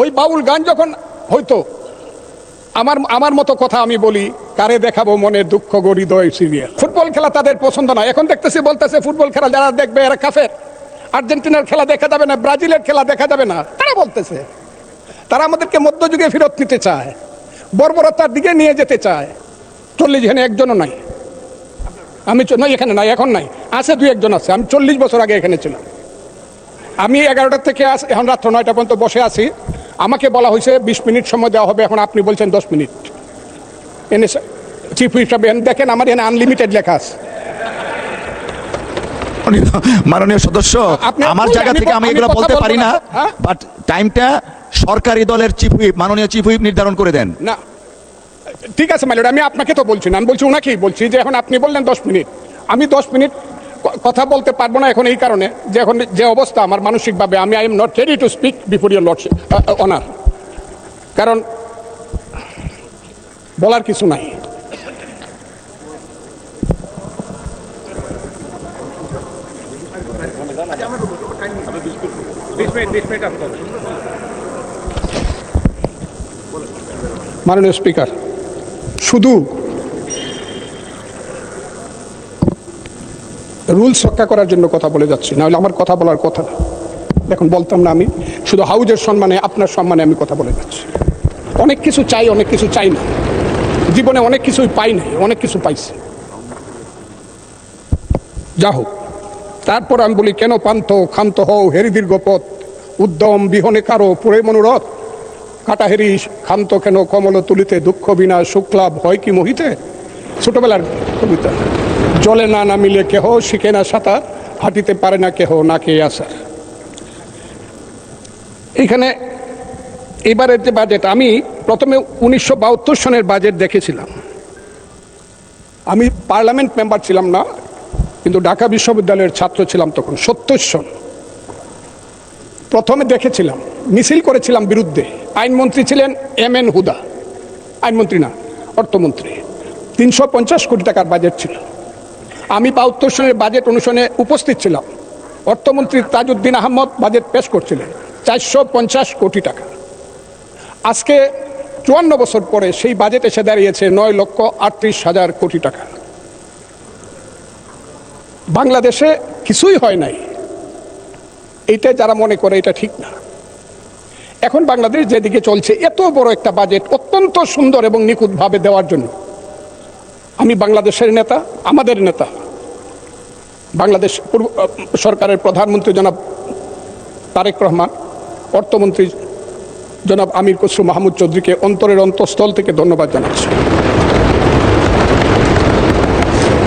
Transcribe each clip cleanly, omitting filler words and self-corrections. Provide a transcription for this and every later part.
ওই বাউল গান যখন হয়তো আমার মতো কথা আমি বলি, কারে দেখাবো মনের দুঃখ গো হৃদয় সিরিয়াল। ফুটবল খেলা তাদের পছন্দ না, এখন দেখতেছি বলতেছে ফুটবল খেলা যারা দেখবে এরা কাফের, আর্জেন্টিনার খেলা দেখা যাবে না, ব্রাজিলের খেলা দেখা যাবে না। তারা বলতেছে তারা আমাদেরকে মধ্যযুগে ফেরত নিতে চায়, বর্বরতার দিকে নিয়ে যেতে চায়। 40 এখানে একজনও নাই, আমি নাই এখানে নাই, এখন নাই, আছে 2-1 আছে। আমি 40 বছর আগে এখানে ছিলাম। আমি 11টা থেকে এখন রাত্র 9টা পর্যন্ত বসে আছি। আমাকে বলা হয়েছে 20 মিনিট সময় দেওয়া হবে, এখন আপনি বলছেন 10 মিনিট। এনে চিফ হিসাবে দেখেন আমার এখানে আনলিমিটেড লেখা আছে। মাননীয় সদস্য, আমার জায়গা থেকে আমি এগুলো বলতে পারি না, বাট টাইমটা সরকারি দলের চিফ হুইপ, মাননীয় চিফ হুইপ নির্ধারণ করে দেন। না ঠিক আছে মাইলট, আমি আপনাকে তো বলছি না, আমি বলছি ওনাকেই বলছি যে এখন আপনি বললেন 10 মিনিট, আমি 10 মিনিট কথা বলতে পারবো না এখন এই কারণে যে এখন যে অবস্থা আমার মানসিকভাবে, আমি I am not ready to speak before your lordship honour, কারণ বলার কিছু নাই। মাননীয় স্পিকার, শুধু রুলস রক্ষা করার জন্য কথা বলে যাচ্ছি, নাহলে আমার কথা বলার কথা না, এখন বলতাম না। আমি শুধু হাউজের সম্মানে, আপনার সম্মানে আমি কথা বলে যাচ্ছি। অনেক কিছু চাই, অনেক কিছু চাই না, জীবনে অনেক কিছুই পাই নাই, অনেক কিছু পাইছি, যা হোক। তারপর আমি বলি, কেন পান্থ ক্ষান্ত হও হেরি দীর্ঘ পথ, উদ্যম বিহনে কারো পুরে মনোরথ, কাটাহেরি ক্ষান্ত কেন কমল তুলিতে, দুঃখ বিনা শুক্লাভ হয় কি মোহিতে। ছোটবেলার কবিতা। জলে না নামিলে কেহ শিখে না সাঁতার, হাঁটিতে পারে না কেহ না খেয়ে আসার। এইখানে এবারের যে বাজেট, আমি প্রথমে 1972 সনের বাজেট দেখেছিলাম। আমি পার্লামেন্ট মেম্বার ছিলাম না, কিন্তু ঢাকা বিশ্ববিদ্যালয়ের ছাত্র ছিলাম তখন। 70 সন প্রথমে দেখেছিলাম, মিছিল করেছিলাম বিরুদ্ধে। আইনমন্ত্রী ছিলেন MN হুদা, আইনমন্ত্রী না, অর্থমন্ত্রী। 350 কোটি টাকার বাজেট ছিল। আমি 72 সনের বাজেট অনুষ্ঠানে উপস্থিত ছিলাম। অর্থমন্ত্রী তাজউদ্দিন আহমদ বাজেট পেশ করছিলেন, 450 কোটি টাকা। আজকে 54 বছর পরে সেই বাজেট এসে দাঁড়িয়েছে 9,38,000 কোটি টাকা। বাংলাদেশে কিছুই হয় নাই, এইটা যারা মনে করে এটা ঠিক না। এখন বাংলাদেশ যেদিকে চলছে, এত বড় একটা বাজেট অত্যন্ত সুন্দর এবং নিখুঁতভাবে দেওয়ার জন্য আমি বাংলাদেশের নেতা, আমাদের নেতা, বাংলাদেশ সরকারের প্রধানমন্ত্রী জনাব তারেক রহমান, অর্থমন্ত্রী জনাব আমির খসরু মাহমুদ চৌধুরীকে অন্তরের অন্তঃস্থল থেকে ধন্যবাদ জানাচ্ছি।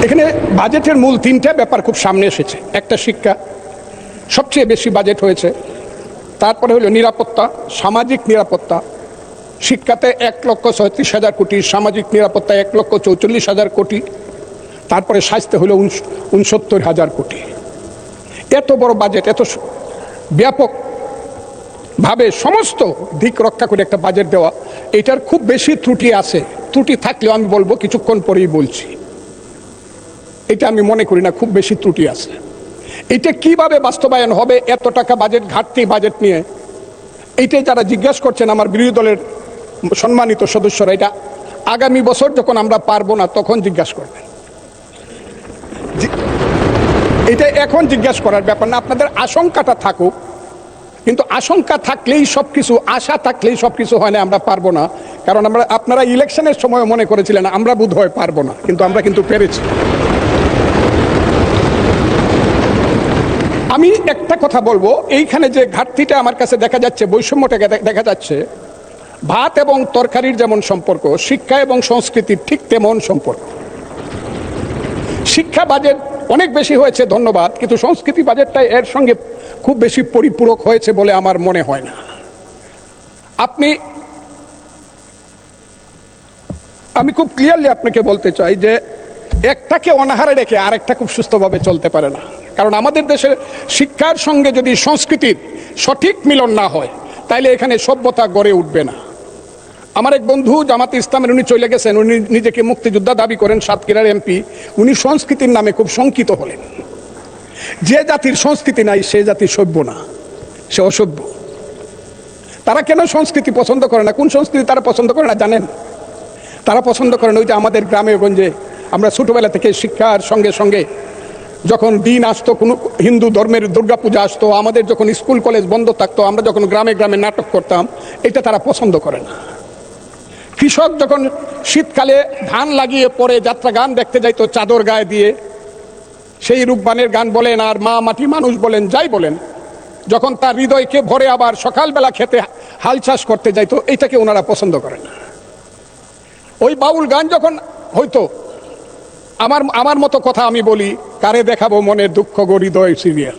এখানে বাজেটের মূল 3টা ব্যাপার খুব সামনে এসেছে। একটা শিক্ষা, সবচেয়ে বেশি বাজেট হয়েছে। তারপরে হলো নিরাপত্তা, সামাজিক নিরাপত্তা। শিক্ষাতে 1,37,000 কোটি, সামাজিক নিরাপত্তা 1,44,000 কোটি, তারপরে স্বাস্থ্য হলো 69,000 কোটি। এত বড় বাজেট, এত ব্যাপকভাবে সমস্ত দিক রক্ষা করে একটা বাজেট দেওয়া, এটার খুব বেশি ত্রুটি আছে। ত্রুটি থাকলেও আমি বলবো, কিছুক্ষণ পরেই বলছি, এটা আমি মনে করি না খুব বেশি ত্রুটি আছে। এটা কিভাবে বাস্তবায়ন হবে, এত টাকা বাজেট, ঘাটতি বাজেট নিয়ে, এইটাই যারা জিজ্ঞাসা করছেন আমার বিরোধী দলের সম্মানিত সদস্যরা, এটা আগামী বছর যখন আমরা পারবো না তখন জিজ্ঞাসা করবেন। এটা এখন জিজ্ঞাসা করার ব্যাপার না। আপনাদের আশঙ্কাটা থাকুক, কিন্তু আশঙ্কা থাকলেই সব কিছু, আশা থাকলেই সব কিছু হয় না। আমরা পারবো না, কারণ আপনারা ইলেকশনের সময় মনে করেছিলেন আমরা বোধ হয় পারবো না, কিন্তু আমরা কিন্তু পেরেছি। আমি একটা কথা বলবো, এইখানে যে ঘাটতিটা আমার কাছে দেখা যাচ্ছে, বৈষম্যটা দেখা যাচ্ছে, ভাত এবং তরকারির যেমন সম্পর্ক, শিক্ষা এবং সংস্কৃতির ঠিক তেমন সম্পর্ক। শিক্ষা বাজেট অনেক বেশি হয়েছে, ধন্যবাদ, কিন্তু সংস্কৃতি বাজেটটা এর সঙ্গে খুব বেশি পরিপূরক হয়েছে বলে আমার মনে হয় না। আমি খুব ক্লিয়ারলি আপনাকে বলতে চাই যে একটাকে অনাহারে রেখে আরেকটা খুব সুস্থভাবে চলতে পারে না। কারণ আমাদের দেশের শিক্ষার সঙ্গে যদি সংস্কৃতির সঠিক মিলন না হয়, তাইলে এখানে সভ্যতা গড়ে উঠবে না। আমার এক বন্ধু জামাতে ইসলামের, উনি চলে গেছেন, উনি নিজেকে মুক্তিযোদ্ধা দাবি করেন, সাতক্ষীরার MP। উনি সংস্কৃতির নামে খুব শঙ্কিত হলেন। যে জাতির সংস্কৃতি নাই সে জাতি সভ্য না, সে অসভ্য। তারা কেন সংস্কৃতি পছন্দ করে না? কোন সংস্কৃতি তারা পছন্দ করে না জানেন? তারা পছন্দ করেন ওই যে আমাদের গ্রামে গঞ্জে আমরা ছোটবেলা থেকে শিক্ষার সঙ্গে সঙ্গে যখন দিন আসতো, কোনো হিন্দু ধর্মের দুর্গাপূজা আসতো, আমাদের যখন স্কুল কলেজ বন্ধ থাকতো, আমরা যখন গ্রামে গ্রামে নাটক করতাম, এটা তারা পছন্দ করে না। কৃষক যখন শীতকালে ধান লাগিয়ে পরে যাত্রা গান দেখতে যাইতো চাদর গায়ে দিয়ে, সেই রূপবানের গান বলেন আর মা মাটি মানুষ বলেন, যাই বলেন, যখন তার হৃদয়কে ভরে আবার সকালবেলা খেতে হাল চাষ করতে যাইতো, এইটাকে ওনারা পছন্দ করেন না। ওই বাউল গান যখন হয়তো আমার মতো কথা আমি বলি, কারে দেখাবো মনের দুঃখ গো হৃদয় সিরিয়াল,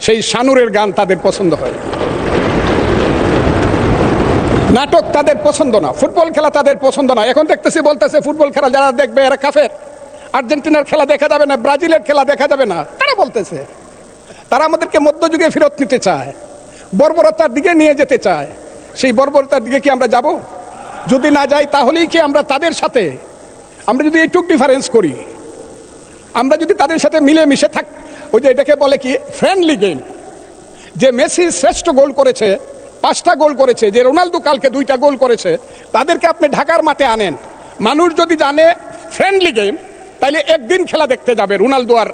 সেই শানুরের গান তাদের পছন্দ হয়। নাটক তাদের পছন্দ না, ফুটবল খেলা তাদের পছন্দ না। এখন দেখতেছি বলতেছে ফুটবল খেলা যারা দেখবে এরা কাফের, আর্জেন্টিনার খেলা দেখা যাবে না, ব্রাজিলের খেলা দেখা যাবে না। তারা বলতেছে তারা আমাদেরকে মধ্যযুগে ফেরত নিতে চায়, বর্বরতার দিকে নিয়ে যেতে চায়। সেই বর্বরতার দিকে কি আমরা যাব? যদি না যাই তাহলেই কি আমরা তাদের সাথে, আমরা যদি এইটুক ডিফারেন্স করি, আমরা যদি তাদের সাথে মিলে মিশে থাক, ওই যে এটাকে বলে কি ফ্রেন্ডলি গেম, যে মেসি শ্রেষ্ঠ গোল করেছে, 5টা গোল করেছে, যে রোনালদো কালকে 2টা গোল করেছে, তাদেরকে আপনি ঢাকার মাঠে আনেন, মানুষ যদি জানে ফ্রেন্ডলি গেম, তাইলে একদিন খেলা দেখতে যাবে রোনালদো আর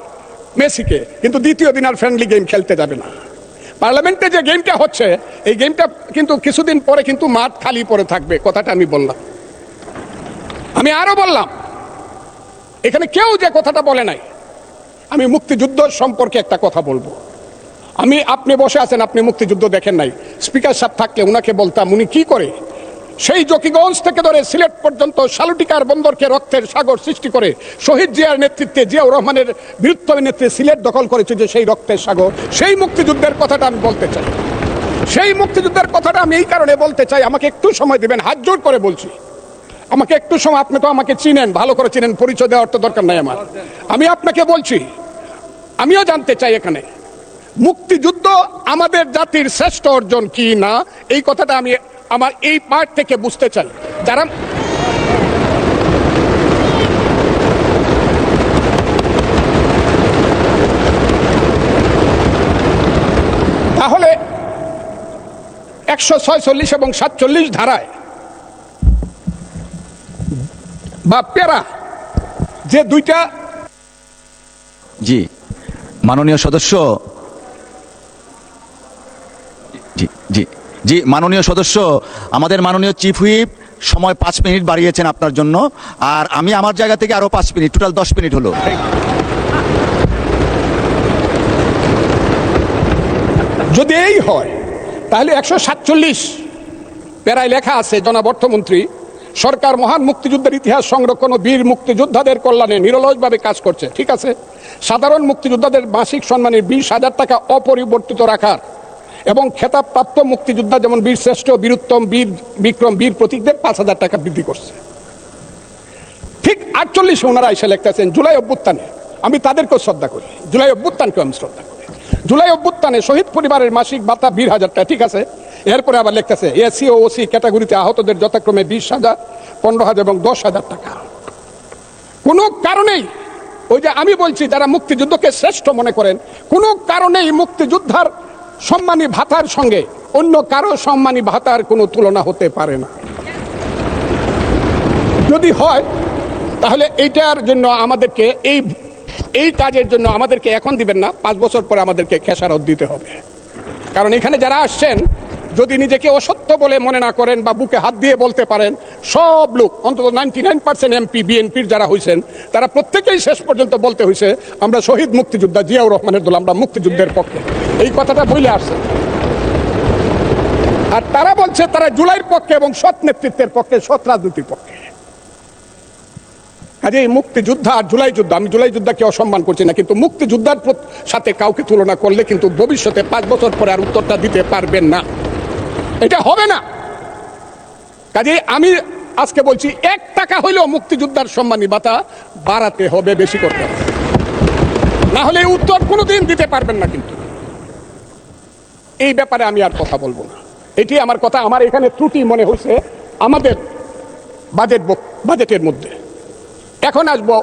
মেসিকে, কিন্তু দ্বিতীয় দিন আর ফ্রেন্ডলি গেম খেলতে যাবে না। পার্লামেন্টে যে গেমটা হচ্ছে, এই গেমটা কিন্তু কিছুদিন পরে কিন্তু মাঠ খালি পড়ে থাকবে। কথাটা আমি বললাম। আমি আরো বললাম, এখানে কেউ যে কথাটা বলে নাই, আমি মুক্তিযুদ্ধ সম্পর্কে একটা কথা বলবো। আপনি বসে আছেন, আপনি মুক্তিযুদ্ধ দেখেন নাই, স্পিকার সাহেব থাকলে উনাকে বলতাম উনি কি করে সেই জকিগঞ্জ থেকে ধরে সিলেট পর্যন্ত সালুটিকার বন্দরকে রক্তের সাগর সৃষ্টি করে শহীদ জিয়ার নেতৃত্বে, জিয়াউর রহমানের বীরত্বের নেতৃত্বে সিলেট দখল করেছে, যে সেই রক্তের সাগর, সেই মুক্তিযুদ্ধের কথাটা আমি বলতে চাই। সেই মুক্তিযুদ্ধের কথাটা আমি এই কারণে বলতে চাই, আমাকে একটু সময় দিবেন, হাত জোর করে বলছি, আমাকে একটু সময়। আপনি তো আমাকে চিনেন, ভালো করে চিনেন, পরিচয় দেওয়ার তো দরকার নাই আমার। আমি আপনাকে বলছি, আমিও জানতে চাই এখানে মুক্তিযুদ্ধ আমাদের জাতির শ্রেষ্ঠ অর্জন কি না, এই কথাটা আমি আমার এই পার্ট থেকে বুঝতে চাই। যারা তাহলে 146 এবং 47 ধারায় বা প্যারা যে 2টা, জি মাননীয় সদস্য, জি জি জি মাননীয় সদস্য, আমাদের মাননীয় চিফ হুইপ সময় 5 মিনিট বাড়িয়েছেন আপনার জন্য, আর আমি আমার জায়গা থেকে আরো 5 মিনিট, টোটাল 10 মিনিট হলো। যদি এই হয় তাহলে 147 প্যারায় লেখা আছে, জনাব অর্থমন্ত্রী, সরকার মহান মুক্তিযুদ্ধের ইতিহাস সংরক্ষণ ও বীর মুক্তিযোদ্ধাদের কল্যাণে নিরলসভাবে কাজ করছে। ঠিক আছে, সাধারণ মুক্তিযোদ্ধাদের মাসিক সম্মানের 20,000 টাকা অপরিবর্তিত রাখার এবং খেতাবপ্রাপ্ত মুক্তিযোদ্ধা যেমন বীর শ্রেষ্ঠ, বীরুত্তম, বীর বিক্রম, বীর প্রতীকদের 5,000 টাকা বৃদ্ধি করছে। ঠিক 48 ওনারা এসে লিখতেছেন জুলাই অভ্যুত্থানে, আমি তাদেরকেও শ্রদ্ধা করি, জুলাই অভ্যুত্থানকেও আমি শ্রদ্ধা করি, জুলাই অভ্যুত্থানে শহীদ পরিবারের মাসিক ভাতা 20,000 টাকা। ঠিক আছে, এরপরে আবার লিখতেছে এসসি ও ওসি ক্যাটাগরিতে আহতদের যথাক্রমে 20,000, 15,000 এবং 10,000 টাকা। কোনো কারণেই, ওই যে আমি বলছি, যারা মুক্তিযুদ্ধকে শ্রেষ্ঠ মনে করেন, কোনো কারণেই মুক্তিযোদ্ধার সম্মানী ভাতার সঙ্গে অন্য কারো সম্মানী ভাতার কোনো তুলনা হতে পারে না। যদি হয় তাহলে এইটার জন্য আমাদেরকে এই কাজের জন্য আমাদেরকে এখন দিবেন না, 5 বছর পরে আমাদেরকে খেসারত দিতে হবে। কারণ এখানে যারা আসছেন, যদি নিজেকে অসত্য বলে মনে না করেন বা বুকে হাত দিয়ে বলতে পারেন, সব লোক অন্তত 99% এমপি বিএনপির যারা হয়েছেন, তারা প্রত্যেকেই শেষ পর্যন্ত বলতে হয়েছে আমরা শহীদ মুক্তিযোদ্ধা জিয়াউর রহমানের দল, আমরা মুক্তিযুদ্ধের পক্ষে, এই কথাটা বলে আসছে। আর তারা বলছে তারা জুলাইয়ের পক্ষে এবং সৎ নেতৃত্বের পক্ষে, সৎ রাজনীতির পক্ষে। কাজে এই মুক্তিযোদ্ধা আর জুলাই যুদ্ধ, আমি জুলাই যুদ্ধকে অসম্মান করছি না, কিন্তু মুক্তিযোদ্ধার সাথে কাউকে তুলনা করলে কিন্তু ভবিষ্যতে 5 বছর পরে আর উত্তরটা দিতে পারবেন না, এটা হবে না। কাজে আমি আজকে বলছি 1 টাকা হইলেও মুক্তিযোদ্ধার সম্মানী ভাতা বাড়াতে হবে, বেশি করতে হবে, না হলে উত্তর কোনোদিন দিতে পারবেন না। কিন্তু এই ব্যাপারে আমি আর কথা বলবো না, এটি আমার কথা। আমার এখানে ত্রুটি মনে হয়েছে আমাদের বাজেটের মধ্যে। এখন আসবো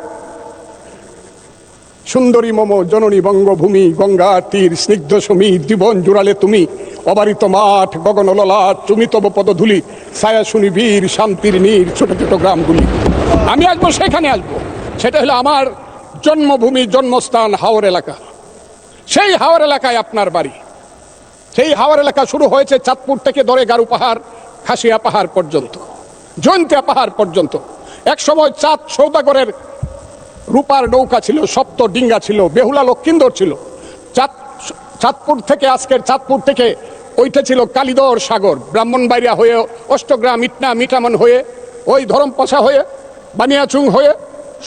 সুন্দরী মম জননী বঙ্গভূমি, গঙ্গার তীর স্নিগ্ধ সমীর, জীবন জুড়ালে তুমি, অবারিত মাঠ গগন ললাট, তুমি তব পদধূলি, ছায়া শুনি বীর শান্তির নীর, ছোট ছোট গ্রামগুলি। আমি আসবো, সেখানে আসবো। সেটা হলো আমার জন্মভূমি, জন্মস্থান হাওর এলাকা। সেই হাওর এলাকায় আপনার বাড়ি। সেই হাওর এলাকা শুরু হয়েছে চাঁদপুর থেকে ধরে গারু পাহাড়, খাসিয়া পাহাড় পর্যন্ত, জয়ন্তিয়া পাহাড় পর্যন্ত। এক সময় চাঁদ সৌদাগরের রূপার নৌকা ছিল, সপ্ত ডিঙ্গা ছিল, বেহুলা লক্ষিন্দর ছিল। চাঁদপুর থেকে, আজকের চাঁদপুর থেকে ওইটা ছিল কালিদর সাগর, ব্রাহ্মণবাড়িয়া হয়ে, অষ্টগ্রাম, ইটনা, মিঠামন হয়ে, ওই ধরমপাশা হয়ে, বানিয়াচুং হয়ে,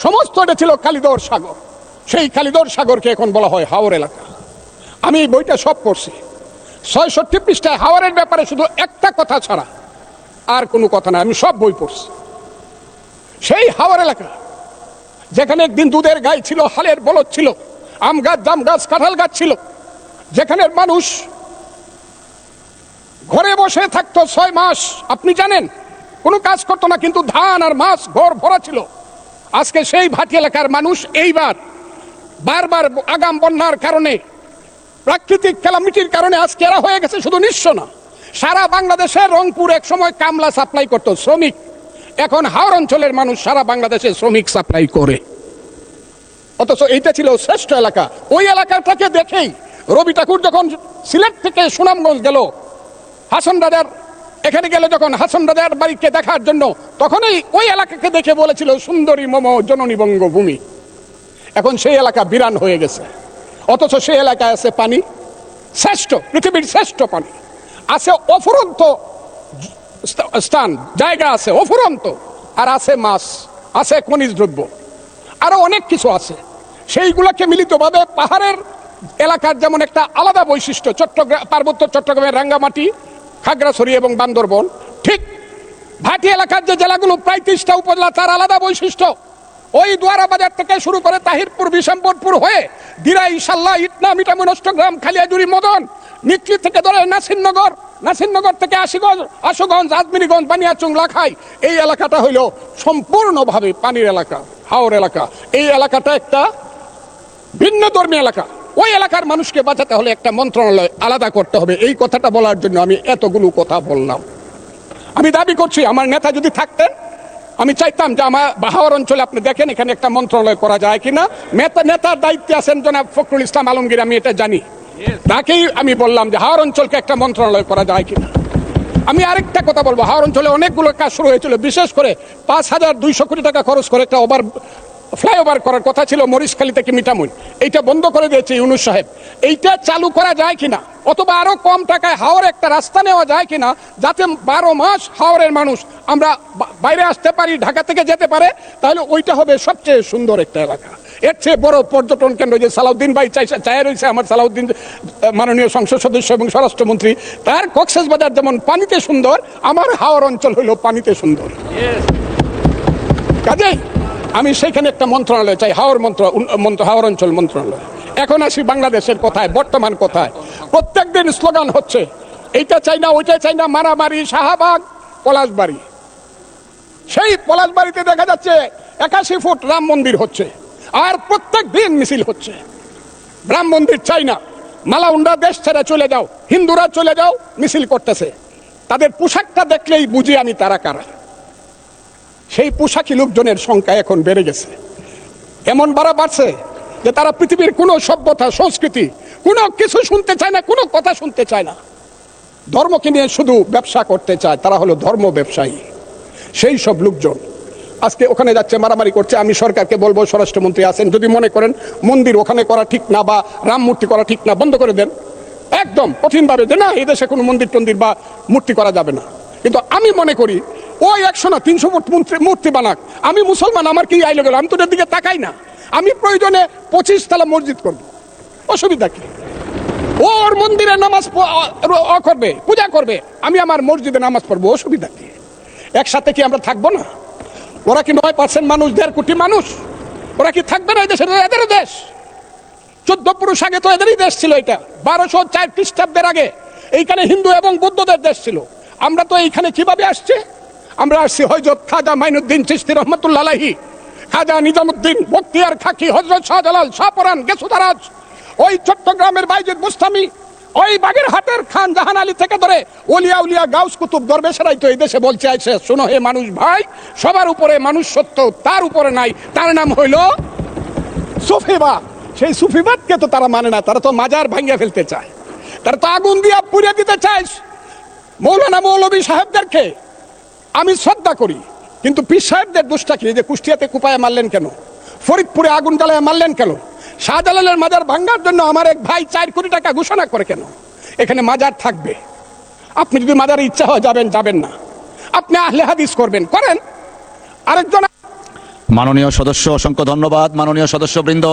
সমস্ত এটা ছিল কালিদর সাগর। সেই কালিদর সাগরকে এখন বলা হয় হাওর এলাকা। আমি এই বইটা সব পড়ছি, ৬৬ পৃষ্ঠায় হাওরের ব্যাপারে শুধু একটা কথা ছাড়া আর কোনো কথা না, আমি সব বই পড়ছি। সেই হাওর এলাকা যেখানে একদিন দুধের গাই ছিল, হালের বলদ ছিল, আম গাছ, জাম গাছ, কাঁঠাল গাছ ছিল, যেখানে মানুষ ঘরে বসে থাকতো ৬ মাস, আপনি জানেন, কোনো কাজ করতো না, কিন্তু ধান আর মাছ ঘর ভরা ছিল। আজকে সেই ভাটি এলাকার মানুষ এইবার বারবার আগাম বন্যার কারণে, প্রাকৃতিক ক্যালামিটির কারণে আজকে এরা হয়ে গেছে শুধু নিঃস্ব না, সারা বাংলাদেশে রংপুর এক সময় কামলা সাপ্লাই করতো, শ্রমিক। এখন হাওর অঞ্চলের মানুষ সারা বাংলাদেশে শ্রমিক সাপ্লাই করে। অথচ এইটা ছিল শ্রেষ্ঠ এলাকা। ওই এলাকাটাকে দেখেই রবি ঠাকুর যখন সিলেট থেকে সুনামগঞ্জ গেল, হাসন রাজার এখানে গেলে, যখন হাসন রাজার বাড়িকে দেখার জন্য, তখনই ওই এলাকাকে দেখে বলেছিল সুন্দরী মম জননী বঙ্গভূমি। এখন সেই এলাকা বিরান হয়ে গেছে, অথচ সেই এলাকায় আছে পানি, শ্রেষ্ঠ, পৃথিবীর শ্রেষ্ঠ পানি আছে, অফুরন্ত স্থান, জায়গা আছে অফুরন্ত, আর আছে মাছ, আছে খনিজ দ্রব্য, আরো অনেক কিছু আছে। সেইগুলোকে মিলিতভাবে পাহাড়ের এলাকার যেমন একটা আলাদা বৈশিষ্ট্য, চট্টগ্রাম, পার্বত্য চট্টগ্রামের রাঙ্গামাটি, খাগড়াছড়ি এবং বান্দরবন, ঠিক ভাটি এলাকার যে জেলাগুলো প্রায় 30টা উপজেলা, তার আলাদা বৈশিষ্ট্য। ওই দুয়ারা বাজার থেকে শুরু করে তাহিরপুর, বিশাম্বরপুর হয়ে দিরাই, সাল্লা, ইটনা, মিঠামুন, অষ্টগ্রাম, খালিয়াজুড়ি, মদন, নিকলি থেকে ধরে নাসিরনগর, নাসিরনগর থেকে আশুগঞ্জ, আজমিরিগঞ্জ, বানিয়াচুং, লাখাই, এই এলাকাটা হইল সম্পূর্ণভাবে পানির এলাকা, হাওর এলাকা। এই এলাকাটা একটা ভিন্ন ধর্মী এলাকা। ওই এলাকার মানুষকে বাঁচাতে হলে একটা মন্ত্রণালয় আলাদা করতে হবে। এই কথাটা বলার জন্য আমি এতগুলো কথা বললাম। আমি দাবি করছি, আমার নেতা যদি থাকতেন, আমি চাইতাম যে আমার হাওর অঞ্চলে আপনি দেখেন এখানে একটা মন্ত্রণালয় করা যায় কিনা। নেতার দায়িত্বে আছেন জনাব ফখরুল ইসলাম আলমগীর, আমি এটা জানি, তাকেই আমি বললাম যে হাওর অঞ্চলকে একটা মন্ত্রণালয় করা যায় কিনা। আমি আরেকটা কথা বলবো, হাওর অঞ্চলে অনেকগুলো কাজ শুরু হয়েছিল, বিশেষ করে ৫,২০০ কোটি টাকা খরচ করে একটা ফ্লাইওভার করার কথা ছিল মরিচখালী থেকে মিঠামুন, এইটা বন্ধ করে দিয়েছে ইউনূস সাহেব। এইটা চালু করা যায় কিনা, অথবা আরো কম টাকায় হাওরে একটা রাস্তা নেওয়া যায় কিনা, যাতে 12 মাস হাওরের মানুষ আমরা বাইরে আসতে পারি, ঢাকা থেকে যেতে পারে, তাহলে ওইটা হবে সবচেয়ে সুন্দর একটা এলাকা। এর চেয়ে বড় পর্যটন কেন্দ্র যে সালাউদ্দিন ভাই চায় রয়েছে, আমার সালাউদ্দিন মাননীয় সংসদ সদস্য এবং স্বরাষ্ট্রমন্ত্রী, তার কক্সবাজার যেমন পানিতে সুন্দর, আমার হাওর অঞ্চল হইল পানিতে সুন্দর। কাজেই আমি সেখানে একটা মন্ত্রণালয় চাই, হাওর অঞ্চল মন্ত্রণালয়। এখন আসি বাংলাদেশের কথায়, বর্তমান কথায়। প্রত্যেকদিন স্লোগান হচ্ছে এইটা চাই না, ওইটা চাই না, মারামারি, শাহবাগ, পলাশবাড়ি। সেই পলাশবাড়িতে দেখা যাচ্ছে 81 ফুট রাম মন্দির হচ্ছে, আর প্রত্যেক দিন মিছিল হচ্ছে। রাম মন্দির চাই না, মালাউন্ডা দেশ ছেড়ে চলে যাও, হিন্দুরা চলে যাও, মিছিল করতেছে। তাদের পোশাকটা দেখলেই বুঝি আমি তারা কারা। সেই পোশাকি লোকজনের সংখ্যা এখন বেড়ে গেছে, এমন বাড়ছে যে তারা পৃথিবীর কোনো সভ্যতা, সংস্কৃতি, কোনো কিছু শুনতে চায় না, কোনো কথা শুনতে চায় না। ধর্মকে নিয়ে শুধু ব্যবসা করতে চায়, তারা হলো ধর্ম ব্যবসায়ী। সেই সব লোকজন আজকে ওখানে যাচ্ছে, মারামারি করছে। আমি সরকারকে বলবো, স্বরাষ্ট্রমন্ত্রী আছেন, যদি মনে করেন মন্দির ওখানে করা ঠিক না বা রাম মূর্তি করা ঠিক না, বন্ধ করে দেন একদম কঠিনভাবে, যে না, এই দেশে কোনো মন্দির টন্দির বা মূর্তি করা যাবে না। কিন্তু আমি মনে করি ওই 100 না 300 ফুট মূর্তি বানাক, আমি মুসলমান, আমার কি আইলো গেল, আমি তো ওটার দিকে তাকাই না। আমি প্রয়োজনে 25 তলা মসজিদ করবো, অসুবিধা কি? ওর মন্দিরে নামাজ করবে, পূজা করবে, আমি আমার মসজিদে নামাজ পড়বো, অসুবিধা কি? একসাথে কি আমরা থাকবো না? ওরা কি 9% মানুষ, 1.5 কোটি মানুষ, ওরা কি থাকবে না? এই দেশের এদেরও দেশ। 14 পুরুষ আগে তো এদেরই দেশ ছিল। এটা 1204 খ্রিস্টাব্দের আগে এইখানে হিন্দু এবং বৌদ্ধদের দেশ ছিল। আমরা তো এইখানে কিভাবে আসছি? আমরা আসছি হযরত খাজা মাইনুদ্দিন চিশতি রহমাতুল্লাহ আলাইহি খাজা নিজামুদ্দিন, বখতিয়ার খাকি, হযরত শাহজালাল, শাহপরান, গেসুদারাজ, ওই চট্টগ্রামের বাইজিদ বুস্তামি, ওই বাগেরহাটের খান জাহান আলী থেকে ধরে ওলিয়া উলিয়া গাউস কুতুব দরবেশেরাই তো এই দেশে বলছে আইছে, শোনো হে মানুষ ভাই, সবার উপরে মানুষ সত্য, তার উপরে নাই, তার নাম হইল সুফিবাদ। সেই সুফিবাদকে তো তারা মানে না, তারা তো মাজার ভাঙিয়ে ফেলতে চায়, তারা তো আগুন দিয়া পুড়িয়ে দিতে চায়। মৌলানা মৌলভী সাহেবদেরকে আমি শ্রদ্ধা করি, কিন্তু পীর সাহেবদের দোষটা কি? যে কুষ্টিয়াতে কুপায় মারলেন কেন? ফরিদপুরে আগুন জ্বালায় মারলেন কেন? শাহজালালের মাজার ভাঙ্গার জন্য আমার এক ভাই 4 কোটি টাকা ঘোষণা করে কেন? এখানে মাজার থাকবে, আপনি যদি মাজারে ইচ্ছা হয় যাবেন, যাবেন না, আপনি আহলে হাদিস করবেন, করেন। আরেকজন মাননীয় সদস্য, অসংখ্য ধন্যবাদ মাননীয় সদস্যবৃন্দ।